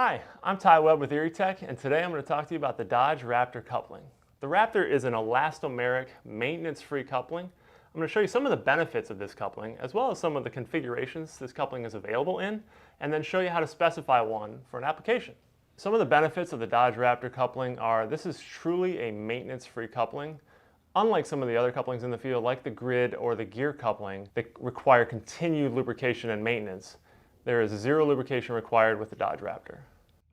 Hi, I'm Ty Webb with ErieTec, and today I'm going to talk to you about the Dodge Raptor coupling. The Raptor is an elastomeric, maintenance-free coupling. I'm going to show you some of the benefits of this coupling, as well as some of the configurations this coupling is available in, and then show you how to specify one for an application. Some of the benefits of the Dodge Raptor coupling are this is truly a maintenance-free coupling. Unlike some of the other couplings in the field, like the grid or the gear coupling, that require continued lubrication and maintenance, there is zero lubrication required with the Dodge Raptor.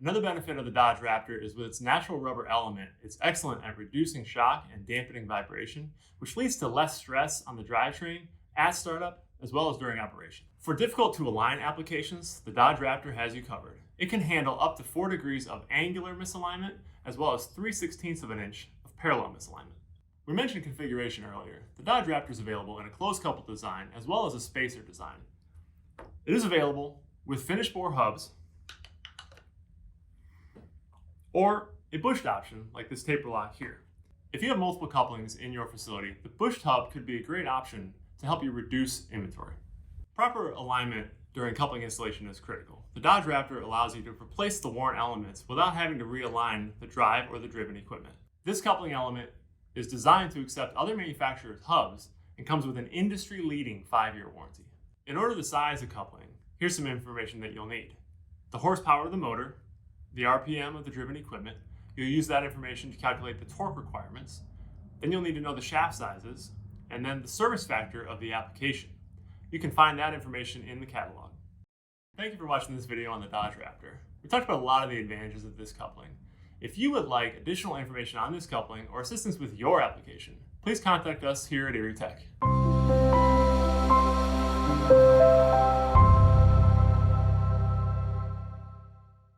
Another benefit of the Dodge Raptor is with its natural rubber element, it's excellent at reducing shock and dampening vibration, which leads to less stress on the drivetrain at startup as well as during operation. For difficult to align applications, the Dodge Raptor has you covered. It can handle up to 4 degrees of angular misalignment as well as 3/16 of an inch of parallel misalignment. We mentioned configuration earlier. The Dodge Raptor is available in a closed couple design as well as a spacer design. It is available with finished bore hubs or a bushed option like this taper lock here. If you have multiple couplings in your facility, the bushed hub could be a great option to help you reduce inventory. Proper alignment during coupling installation is critical. The Dodge Raptor allows you to replace the worn elements without having to realign the drive or the driven equipment. This coupling element is designed to accept other manufacturers' hubs and comes with an industry-leading 5-year warranty. In order to size a coupling, here's some information that you'll need. The horsepower of the motor, the RPM of the driven equipment. You'll use that information to calculate the torque requirements. Then you'll need to know the shaft sizes, and then the service factor of the application. You can find that information in the catalog. Thank you for watching this video on the Dodge Raptor. We talked about a lot of the advantages of this coupling. If you would like additional information on this coupling or assistance with your application, please contact us here at ErieTec.